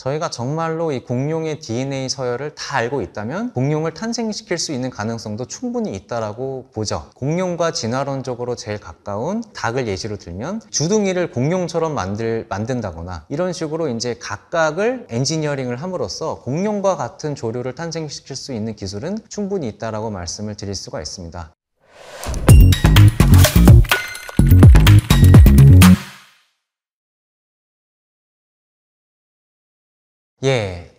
저희가 정말로 이 공룡의 DNA 서열을 다 알고 있다면 공룡을 탄생시킬 수 있는 가능성도 충분히 있다라고 보죠. 공룡과 진화론적으로 제일 가까운 닭을 예시로 들면 주둥이를 공룡처럼 만든다거나 이런 식으로 이제 각각을 엔지니어링을 함으로써 공룡과 같은 조류를 탄생시킬 수 있는 기술은 충분히 있다라고 말씀을 드릴 수가 있습니다.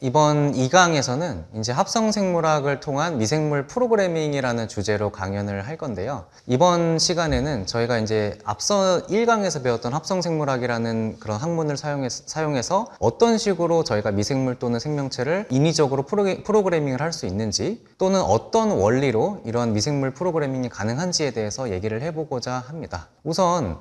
이번 2강에서는 이제 합성생물학을 통한 미생물 프로그래밍이라는 주제로 강연을 할 건데요. 이번 시간에는 저희가 이제 앞서 1강에서 배웠던 합성생물학이라는 그런 학문을 사용해서 어떤 식으로 저희가 미생물 또는 생명체를 인위적으로 프로그래밍을 할 수 있는지, 또는 어떤 원리로 이런 미생물 프로그래밍이 가능한지에 대해서 얘기를 해보고자 합니다. 우선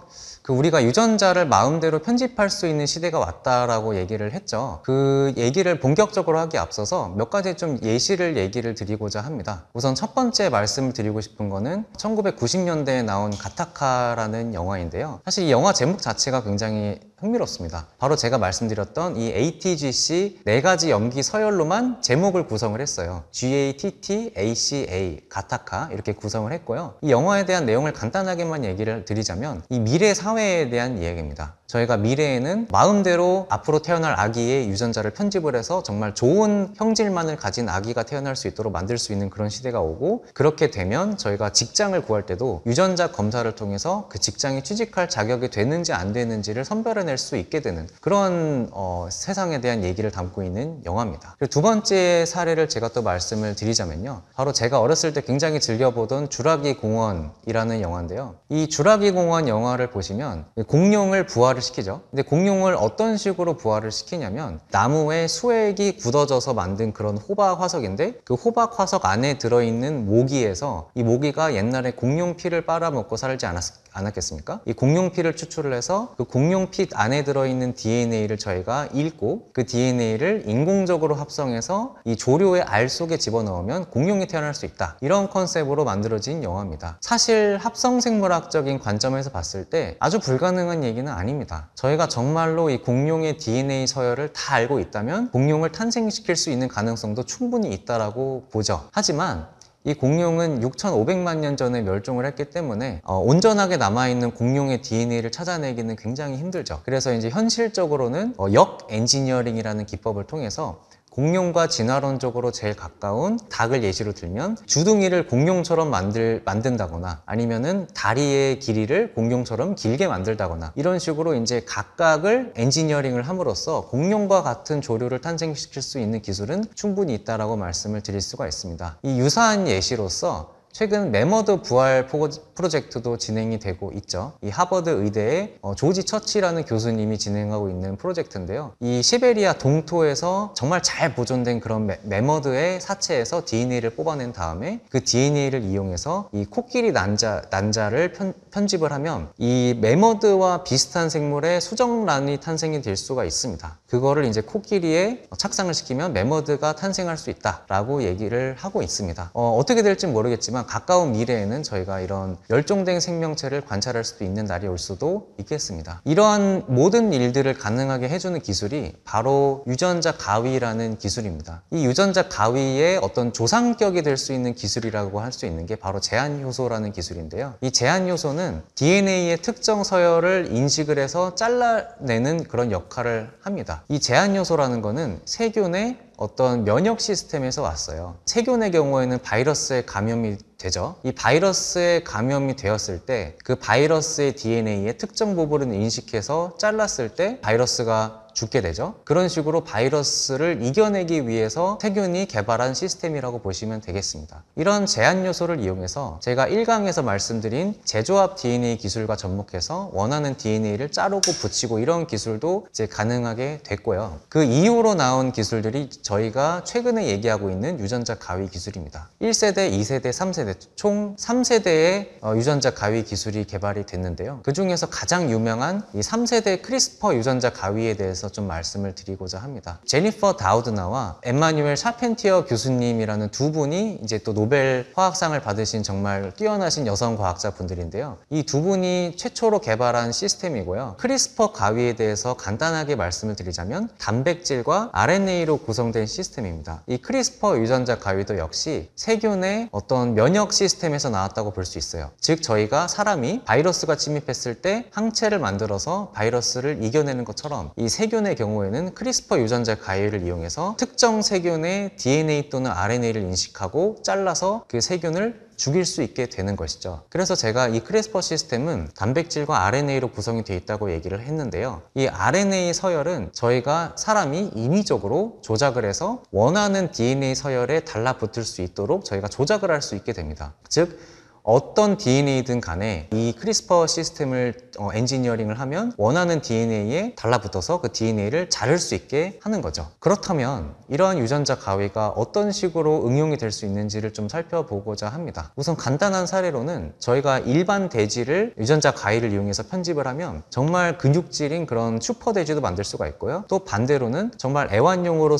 우리가 유전자를 마음대로 편집할 수 있는 시대가 왔다라고 얘기를 했죠. 그 얘기를 본격적으로 하기 앞서서 몇 가지 좀 얘기를 드리고자 합니다. 우선 첫 번째 말씀을 드리고 싶은 거는 1990년대에 나온 가타카라는 영화인데요. 사실 이 영화 제목 자체가 굉장히 흥미롭습니다. 바로 제가 말씀드렸던 이 ATGC 4가지 염기 서열로만 제목을 구성을 했어요. GATT-ACA, 가타카 이렇게 구성을 했고요. 이 영화에 대한 내용을 간단하게만 얘기를 드리자면 이 미래 사회에 대한 이야기입니다. 저희가 미래에는 마음대로 앞으로 태어날 아기의 유전자를 편집을 해서 정말 좋은 형질만을 가진 아기가 태어날 수 있도록 만들 수 있는 그런 시대가 오고, 그렇게 되면 저희가 직장을 구할 때도 유전자 검사를 통해서 그 직장에 취직할 자격이 되는지 안 되는지를 선별해낼 수 있게 되는 그런 세상에 대한 얘기를 담고 있는 영화입니다. 그리고 두 번째 사례를 제가 또 말씀을 드리자면요, 바로 제가 어렸을 때 굉장히 즐겨보던 주라기 공원이라는 영화인데요. 이 주라기 공원 영화를 보시면 공룡을 부활을 시키죠. 근데 공룡을 어떤 식으로 부활을 시키냐면 나무에 수액이 굳어져서 만든 그런 호박 화석인데, 그 호박 화석 안에 들어있는 모기에서, 이 모기가 옛날에 공룡 피를 빨아먹고 살지 않았겠습니까? 이 공룡 피를 추출을 해서 그 공룡 피 안에 들어있는 DNA를 저희가 읽고 그 DNA를 인공적으로 합성해서 이 조류의 알 속에 집어넣으면 공룡이 태어날 수 있다, 이런 컨셉으로 만들어진 영화입니다. 사실 합성생물학적인 관점에서 봤을 때 아주 불가능한 얘기는 아닙니다. 저희가 정말로 이 공룡의 DNA 서열을 다 알고 있다면 공룡을 탄생시킬 수 있는 가능성도 충분히 있다라고 보죠. 하지만 이 공룡은 6,500만 년 전에 멸종을 했기 때문에 온전하게 남아있는 공룡의 DNA를 찾아내기는 굉장히 힘들죠. 그래서 이제 현실적으로는 역 엔지니어링이라는 기법을 통해서 공룡과 진화론적으로 제일 가까운 닭을 예시로 들면 주둥이를 공룡처럼 만든다거나 아니면은 다리의 길이를 공룡처럼 길게 만들다거나 이런 식으로 이제 각각을 엔지니어링을 함으로써 공룡과 같은 조류를 탄생시킬 수 있는 기술은 충분히 있다라고 말씀을 드릴 수가 있습니다. 이 유사한 예시로서 최근 매머드 부활 프로젝트도 진행이 되고 있죠. 이 하버드 의대의 조지 처치라는 교수님이 진행하고 있는 프로젝트인데요. 이 시베리아 동토에서 정말 잘 보존된 그런 매머드의 사체에서 DNA를 뽑아낸 다음에 그 DNA를 이용해서 이 코끼리 난자를 편집을 하면 이 매머드와 비슷한 생물의 수정란이 탄생이 될 수가 있습니다. 그거를 이제 코끼리에 착상을 시키면 매머드가 탄생할 수 있다라고 얘기를 하고 있습니다. 어떻게 될지 모르겠지만 가까운 미래에는 저희가 이런 멸종된 생명체를 관찰할 수도 있는 날이 올 수도 있겠습니다. 이러한 모든 일들을 가능하게 해주는 기술이 바로 유전자 가위라는 기술입니다. 이 유전자 가위의 어떤 조상격이 될 수 있는 기술이라고 할 수 있는 게 바로 제한 효소라는 기술인데요. 이 제한 효소는 DNA의 특정 서열을 인식을 해서 잘라내는 그런 역할을 합니다. 이 제한 요소라는 거는 세균의 어떤 면역 시스템에서 왔어요. 세균의 경우에는 바이러스에 감염이 되죠. 이 바이러스에 감염이 되었을 때 그 바이러스의 DNA의 특정 부분을 인식해서 잘랐을 때 바이러스가 죽게 되죠. 그런 식으로 바이러스를 이겨내기 위해서 세균이 개발한 시스템이라고 보시면 되겠습니다. 이런 제한 요소를 이용해서 제가 1강에서 말씀드린 재조합 DNA 기술과 접목해서 원하는 DNA를 자르고 붙이고 이런 기술도 이제 가능하게 됐고요. 그 이후로 나온 기술들이 저희가 최근에 얘기하고 있는 유전자 가위 기술입니다. 1세대, 2세대, 3세대 총 3세대의 유전자 가위 기술이 개발이 됐는데요. 그 중에서 가장 유명한 이 3세대 크리스퍼 유전자 가위에 대해서 대해서 좀 말씀을 드리고자 합니다. 제니퍼 다우드나와 엠마뉴엘 샤펜티어 교수님이라는 두 분이 이제 또 노벨 화학상을 받으신 정말 뛰어나신 여성 과학자 분들인데요. 이 두 분이 최초로 개발한 시스템이고요. 크리스퍼 가위에 대해서 간단하게 말씀을 드리자면 단백질과 RNA로 구성된 시스템입니다. 이 크리스퍼 유전자 가위도 역시 세균의 어떤 면역 시스템에서 나왔다고 볼 수 있어요. 즉 저희가 사람이 바이러스가 침입했을 때 항체를 만들어서 바이러스를 이겨내는 것처럼 이 세균의 경우에는 크리스퍼 유전자 가위를 이용해서 특정 세균의 DNA 또는 RNA를 인식하고 잘라서 그 세균을 죽일 수 있게 되는 것이죠. 그래서 제가 이 크리스퍼 시스템은 단백질과 RNA로 구성이 되어 있다고 얘기를 했는데요. 이 RNA 서열은 저희가 사람이 인위적으로 조작을 해서 원하는 DNA 서열에 달라붙을 수 있도록 저희가 조작을 할 수 있게 됩니다. 즉 어떤 DNA든 간에 이 크리스퍼 시스템을 엔지니어링을 하면 원하는 DNA에 달라붙어서 그 DNA를 자를 수 있게 하는 거죠. 그렇다면 이러한 유전자 가위가 어떤 식으로 응용이 될 수 있는지를 좀 살펴보고자 합니다. 우선 간단한 사례로는 저희가 일반 돼지를 유전자 가위를 이용해서 편집을 하면 정말 근육질인 그런 슈퍼 돼지도 만들 수가 있고요. 또 반대로는 정말 애완용으로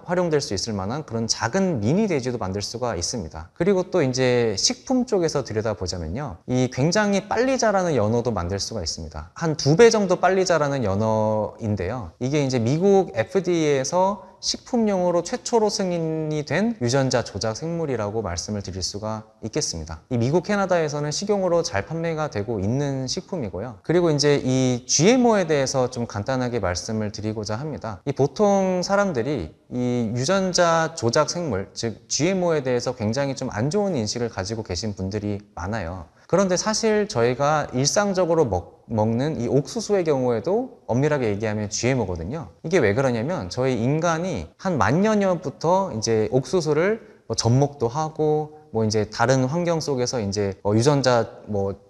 활용될 수 있을 만한 그런 작은 미니 돼지도 만들 수가 있습니다. 그리고 또 이제 식품 쪽에서 들여다보자면요. 이 굉장히 빨리 자라는 연어도 만들 수가 있습니다. 한 2배 정도 빨리 자라는 연어인데요. 이게 이제 미국 FDA에서 식품용으로 최초로 승인이 된 유전자 조작 생물이라고 말씀을 드릴 수가 있겠습니다. 이 미국, 캐나다에서는 식용으로 잘 판매가 되고 있는 식품이고요. 그리고 이제 이 GMO에 대해서 좀 간단하게 말씀을 드리고자 합니다. 이 보통 사람들이 이 유전자 조작 생물, 즉 GMO에 대해서 굉장히 좀 안 좋은 인식을 가지고 계신 분들이 많아요. 그런데 사실 저희가 일상적으로 먹는 이 옥수수의 경우에도 엄밀하게 얘기하면 GMO거든요. 이게 왜 그러냐면 저희 인간이 한 10,000년부터 이제 옥수수를 접목도 하고 이제 다른 환경 속에서 이제 유전자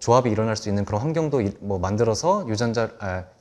조합이 일어날 수 있는 그런 환경도 만들어서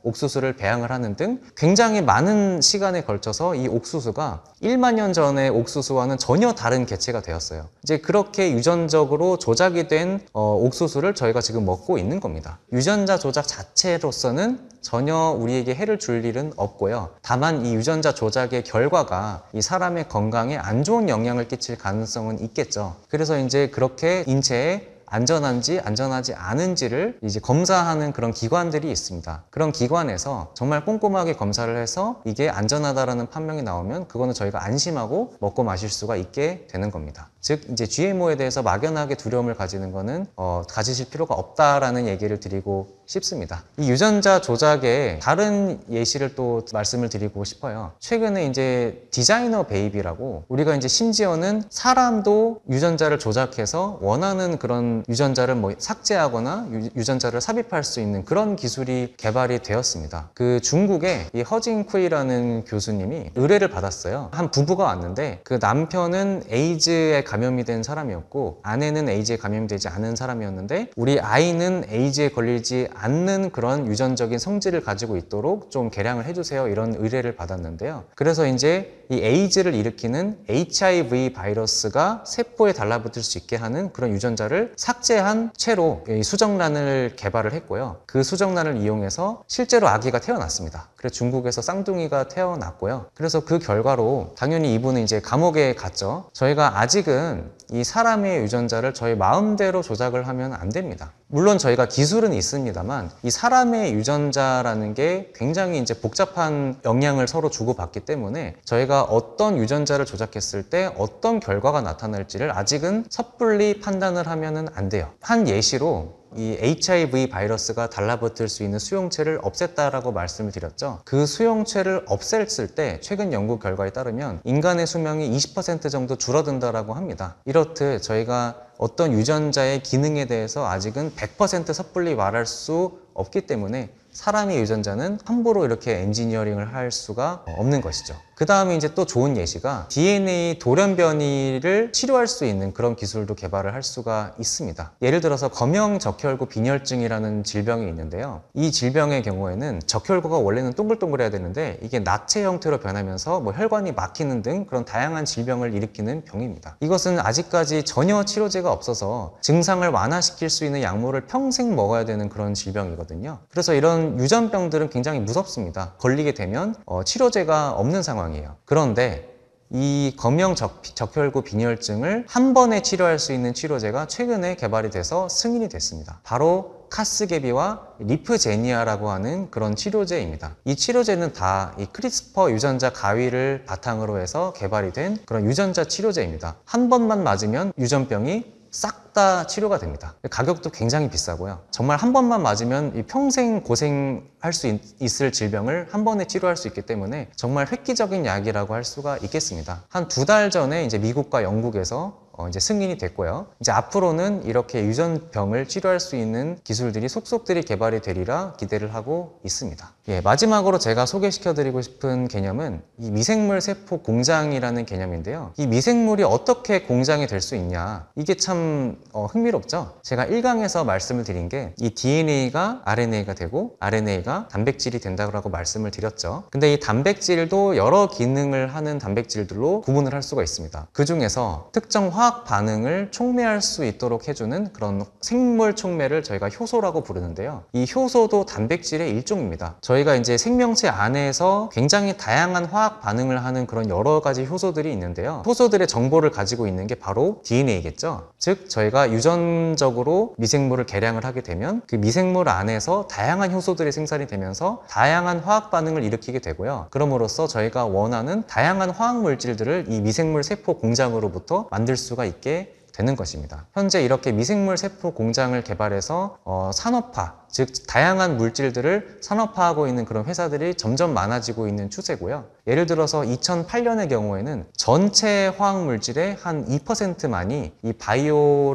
옥수수를 배양을 하는 등 굉장히 많은 시간에 걸쳐서 이 옥수수가 1만 년 전의 옥수수와는 전혀 다른 개체가 되었어요. 이제 그렇게 유전적으로 조작이 된 옥수수를 저희가 지금 먹고 있는 겁니다. 유전자 조작 자체로서는 전혀 우리에게 해를 줄 일은 없고요. 다만 이 유전자 조작의 결과가 이 사람의 건강에 안 좋은 영향을 끼칠 가능성은 있겠죠. 그래서 이제 그렇게 인체에 안전한지 안전하지 않은지를 이제 검사하는 그런 기관들이 있습니다. 그런 기관에서 정말 꼼꼼하게 검사를 해서 이게 안전하다라는 판명이 나오면 그거는 저희가 안심하고 먹고 마실 수가 있게 되는 겁니다. 즉 이제 GMO에 대해서 막연하게 두려움을 가지는 거는 가지실 필요가 없다라는 얘기를 드리고 싶습니다. 이 유전자 조작의 다른 예시를 또 말씀을 드리고 싶어요. 최근에 이제 디자이너 베이비라고 우리가 이제 심지어는 사람도 유전자를 조작해서 원하는 그런 유전자를 삭제하거나 유전자를 삽입할 수 있는 그런 기술이 개발이 되었습니다. 그 중국의 이 허징쿠이라는 교수님이 의뢰를 받았어요. 한 부부가 왔는데 그 남편은 에이즈에 감염이 된 사람이었고 아내는 에이즈에 감염이 되지 않은 사람이었는데 우리 아이는 에이즈에 걸리지 않는 그런 유전적인 성질을 가지고 있도록 좀 개량을 해주세요, 이런 의뢰를 받았는데요. 그래서 이제 이 에이즈를 일으키는 HIV 바이러스가 세포에 달라붙을 수 있게 하는 그런 유전자를 삭제한 채로 이 수정란을 개발을 했고요. 그 수정란을 이용해서 실제로 아기가 태어났습니다. 그래서 중국에서 쌍둥이가 태어났고요. 그래서 그 결과로 당연히 이분은 이제 감옥에 갔죠. 저희가 아직은 이 사람의 유전자를 저희 마음대로 조작을 하면 안 됩니다. 물론 저희가 기술은 있습니다만 이 사람의 유전자라는 게 굉장히 이제 복잡한 영향을 서로 주고받기 때문에 저희가 어떤 유전자를 조작했을 때 어떤 결과가 나타날지를 아직은 섣불리 판단을 하면 안 돼요. 한 예시로 이 HIV 바이러스가 달라붙을 수 있는 수용체를 없앴다라고 말씀을 드렸죠. 그 수용체를 없앴을 때 최근 연구 결과에 따르면 인간의 수명이 20% 정도 줄어든다라고 합니다. 이렇듯 저희가 어떤 유전자의 기능에 대해서 아직은 100% 섣불리 말할 수 없기 때문에 사람의 유전자는 함부로 이렇게 엔지니어링을 할 수가 없는 것이죠. 그 다음에 이제 또 좋은 예시가 DNA 돌연변이를 치료할 수 있는 그런 기술도 개발을 할 수가 있습니다. 예를 들어서 검형적혈구 빈혈증이라는 질병이 있는데요. 이 질병의 경우에는 적혈구가 원래는 동글동글해야 되는데 이게 나체 형태로 변하면서 혈관이 막히는 등 그런 다양한 질병을 일으키는 병입니다. 이것은 아직까지 전혀 치료제가 없어서 증상을 완화시킬 수 있는 약물을 평생 먹어야 되는 그런 질병이거든요. 그래서 이런 이런 유전병들은 굉장히 무섭습니다. 걸리게 되면 치료제가 없는 상황이에요. 그런데 이 검형 적혈구 빈혈증을 한 번에 치료할 수 있는 치료제가 최근에 개발이 돼서 승인이 됐습니다. 바로 카스게비와 리프제니아라고 하는 그런 치료제입니다. 이 치료제는 다 이 크리스퍼 유전자 가위를 바탕으로 해서 개발이 된 그런 유전자 치료제입니다. 한 번만 맞으면 유전병이 싹 다 치료가 됩니다. 가격도 굉장히 비싸고요. 정말 한 번만 맞으면 평생 고생할 수 있을 질병을 한 번에 치료할 수 있기 때문에 정말 획기적인 약이라고 할 수가 있겠습니다. 한 2달 전에 이제 미국과 영국에서 이제 승인이 됐고요. 이제 앞으로는 이렇게 유전병을 치료할 수 있는 기술들이 속속들이 개발이 되리라 기대를 하고 있습니다. 예, 마지막으로 제가 소개시켜드리고 싶은 개념은 이 미생물 세포 공장이라는 개념인데요. 이 미생물이 어떻게 공장이 될 수 있냐, 이게 참 흥미롭죠. 제가 1강에서 말씀을 드린 게 이 DNA가 RNA가 되고 RNA가 단백질이 된다고 말씀을 드렸죠. 근데 이 단백질도 여러 기능을 하는 단백질들로 구분을 할 수가 있습니다. 그 중에서 특정 화학 반응을 촉매할 수 있도록 해주는 그런 생물 촉매를 저희가 효소라고 부르는데요. 이 효소도 단백질의 일종입니다. 저희가 이제 생명체 안에서 굉장히 다양한 화학 반응을 하는 그런 여러 가지 효소들이 있는데요. 효소들의 정보를 가지고 있는 게 바로 DNA겠죠. 즉 저희가 유전적으로 미생물을 개량을 하게 되면 그 미생물 안에서 다양한 효소들이 생산이 되면서 다양한 화학 반응을 일으키게 되고요. 그럼으로써 저희가 원하는 다양한 화학 물질들을 이 미생물 세포 공장으로부터 만들 수가 있게 되는 것입니다. 현재 이렇게 미생물 세포 공장을 개발해서 산업화, 즉 다양한 물질들을 산업화하고 있는 그런 회사들이 점점 많아지고 있는 추세고요. 예를 들어서 2008년의 경우에는 전체 화학 물질의 한 2%만이 이 바이오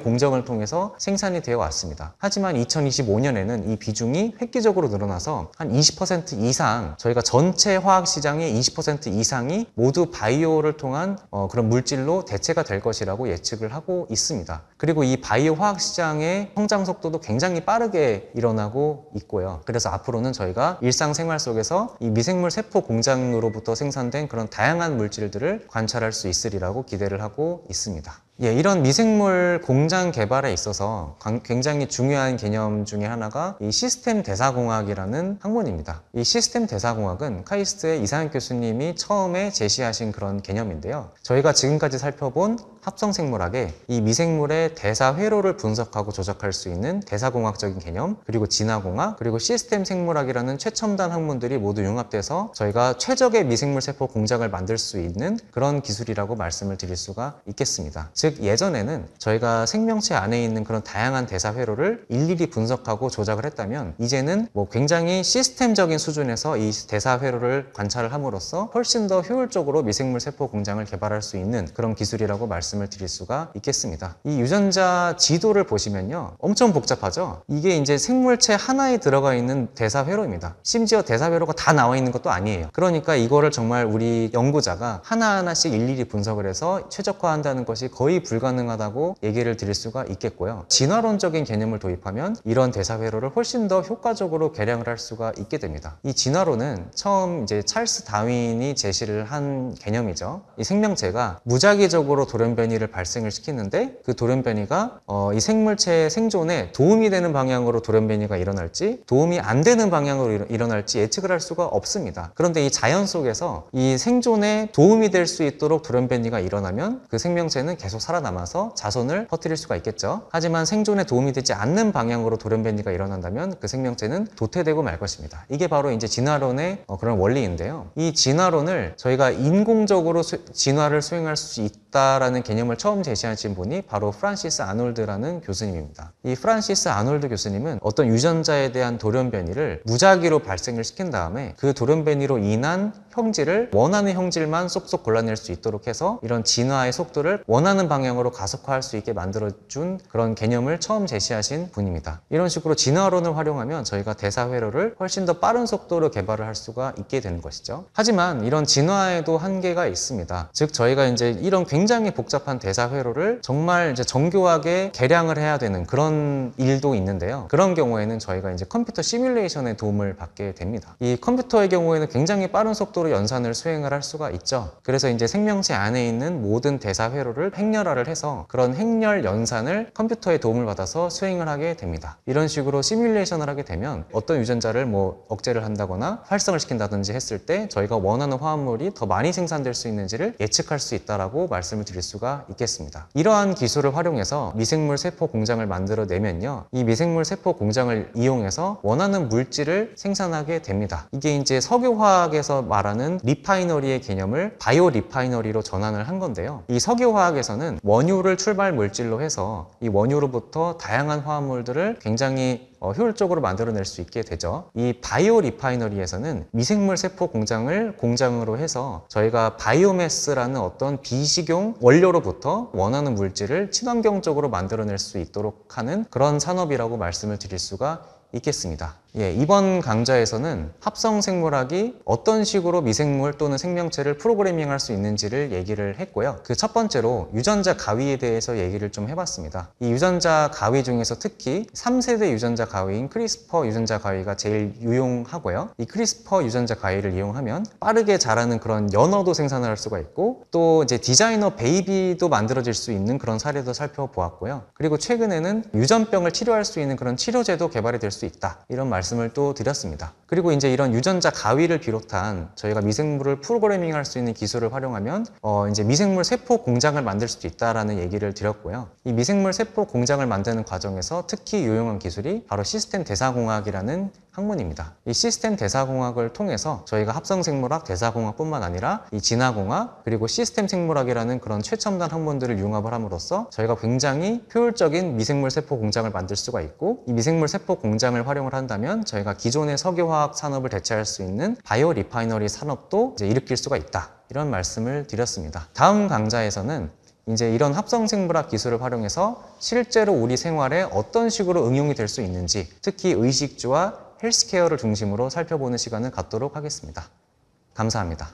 공정을 통해서 생산이 되어 왔습니다. 하지만 2025년에는 이 비중이 획기적으로 늘어나서 한 20% 이상, 저희가 전체 화학 시장의 20% 이상이 모두 바이오를 통한 그런 물질로 대체가 될 것이라고 예측을 하고 있습니다. 그리고 이 바이오 화학 시장의 성장 속도도 굉장히 빠르게 일어나고 있고요. 그래서 앞으로는 저희가 일상생활 속에서 이 미생물 세포 공장으로부터 생산된 그런 다양한 물질들을 관찰할 수 있으리라고 기대를 하고 있습니다. 예, 이런 미생물 공장 개발에 있어서 굉장히 중요한 개념 중에 하나가 이 시스템 대사공학이라는 학문입니다. 이 시스템 대사공학은 카이스트의 이상혁 교수님이 처음에 제시하신 그런 개념인데요. 저희가 지금까지 살펴본 합성생물학에 이 미생물의 대사 회로를 분석하고 조작할 수 있는 대사공학적인 개념, 그리고 진화공학, 그리고 시스템 생물학이라는 최첨단 학문들이 모두 융합돼서 저희가 최적의 미생물 세포 공장을 만들 수 있는 그런 기술이라고 말씀을 드릴 수가 있겠습니다. 즉 예전에는 저희가 생명체 안에 있는 그런 다양한 대사 회로를 일일이 분석하고 조작을 했다면 이제는 굉장히 시스템적인 수준에서 이 대사 회로를 관찰을 함으로써 훨씬 더 효율적으로 미생물 세포 공장을 개발할 수 있는 그런 기술이라고 말씀을 드릴 수가 있겠습니다. 이 유전자 지도를 보시면요, 엄청 복잡하죠. 이게 이제 생물체 하나에 들어가 있는 대사 회로입니다. 심지어 대사 회로가 다 나와 있는 것도 아니에요. 그러니까 이거를 정말 우리 연구자가 하나하나씩 일일이 분석을 해서 최적화한다는 것이 거의 불가능하다고 얘기를 드릴 수가 있겠고요. 진화론적인 개념을 도입하면 이런 대사 회로를 훨씬 더 효과적으로 개량을 할 수가 있게 됩니다. 이 진화론은 처음 이제 찰스 다윈이 제시를 한 개념이죠. 이 생명체가 무작위적으로 돌연변이를 발생을 시키는데 그 돌연변이가 이 생물체의 생존에 도움이 되는 방향으로 돌연변이가 일어날지 도움이 안 되는 방향으로 일어날지 예측을 할 수가 없습니다. 그런데 이 자연 속에서 이 생존에 도움이 될 수 있도록 돌연변이가 일어나면 그 생명체는 계속 살아남아서 자손을 퍼뜨릴 수가 있겠죠. 하지만 생존에 도움이 되지 않는 방향으로 돌연변이가 일어난다면 그 생명체는 도태되고 말 것입니다. 이게 바로 이제 진화론의 그런 원리인데요. 이 진화론을 저희가 인공적으로 진화를 수행할 수 있다라는 개념을 처음 제시하신 분이 바로 프란시스 아놀드라는 교수님입니다. 이 프란시스 아놀드 교수님은 어떤 유전자에 대한 돌연변이를 무작위로 발생을 시킨 다음에 그 돌연변이로 인한 형질을 원하는 형질만 쏙쏙 골라낼 수 있도록 해서 이런 진화의 속도를 원하는 방향으로 가속화할 수 있게 만들어준 그런 개념을 처음 제시하신 분입니다. 이런 식으로 진화론을 활용하면 저희가 대사 회로를 훨씬 더 빠른 속도로 개발을 할 수가 있게 되는 것이죠. 하지만 이런 진화에도 한계가 있습니다. 즉 저희가 이제 이런 굉장히 복잡한 대사 회로를 정말 이제 정교하게 개량을 해야 되는 그런 일도 있는데요. 그런 경우에는 저희가 이제 컴퓨터 시뮬레이션의 도움을 받게 됩니다. 이 컴퓨터의 경우에는 굉장히 빠른 속도로 효율적으로 연산을 수행을 할 수가 있죠. 그래서 이제 생명체 안에 있는 모든 대사 회로를 행렬화를 해서 그런 행렬 연산을 컴퓨터의 도움을 받아서 수행을 하게 됩니다. 이런 식으로 시뮬레이션을 하게 되면 어떤 유전자를 뭐 억제를 한다거나 활성을 시킨다든지 했을 때 저희가 원하는 화합물이 더 많이 생산될 수 있는지를 예측할 수 있다라고 말씀을 드릴 수가 있겠습니다. 이러한 기술을 활용해서 미생물 세포 공장을 만들어내면요, 이 미생물 세포 공장을 이용해서 원하는 물질을 생산하게 됩니다. 이게 이제 석유화학에서 말하는 리파이너리의 개념을 바이오 리파이너리로 전환을 한 건데요. 이 석유화학에서는 원유를 출발 물질로 해서 이 원유로부터 다양한 화합물들을 굉장히 효율적으로 만들어낼 수 있게 되죠. 이 바이오 리파이너리에서는 미생물 세포 공장으로 해서 저희가 바이오매스라는 어떤 비식용 원료로부터 원하는 물질을 친환경적으로 만들어낼 수 있도록 하는 그런 산업이라고 말씀을 드릴 수가 있겠습니다. 이번 강좌에서는 합성 생물학이 어떤 식으로 미생물 또는 생명체를 프로그래밍할 수 있는지를 얘기를 했고요. 그 첫 번째로 유전자 가위에 대해서 얘기를 좀 해봤습니다. 이 유전자 가위 중에서 특히 3세대 유전자 가위인 크리스퍼 유전자 가위가 제일 유용하고요. 이 크리스퍼 유전자 가위를 이용하면 빠르게 자라는 그런 연어도 생산을 할 수가 있고, 또 이제 디자이너 베이비도 만들어질 수 있는 그런 사례도 살펴보았고요. 그리고 최근에는 유전병을 치료할 수 있는 그런 치료제도 개발이 될 수 있다, 이런 말씀을 또 드렸습니다. 그리고 이제 이런 유전자 가위를 비롯한 저희가 미생물을 프로그래밍 할 수 있는 기술을 활용하면 이제 미생물 세포 공장을 만들 수도 있다라는 얘기를 드렸고요. 이 미생물 세포 공장을 만드는 과정에서 특히 유용한 기술이 바로 시스템 대사공학이라는 학문입니다. 이 시스템 대사공학을 통해서 저희가 합성생물학, 대사공학뿐만 아니라 이 진화공학, 그리고 시스템 생물학이라는 그런 최첨단 학문들을 융합을 함으로써 저희가 굉장히 효율적인 미생물 세포 공장을 만들 수가 있고, 이 미생물 세포 공장을 활용을 한다면 저희가 기존의 석유화학 산업을 대체할 수 있는 바이오 리파이너리 산업도 이제 일으킬 수가 있다, 이런 말씀을 드렸습니다. 다음 강좌에서는 이제 이런 합성생물학 기술을 활용해서 실제로 우리 생활에 어떤 식으로 응용이 될 수 있는지, 특히 의식주와 헬스케어를 중심으로 살펴보는 시간을 갖도록 하겠습니다. 감사합니다.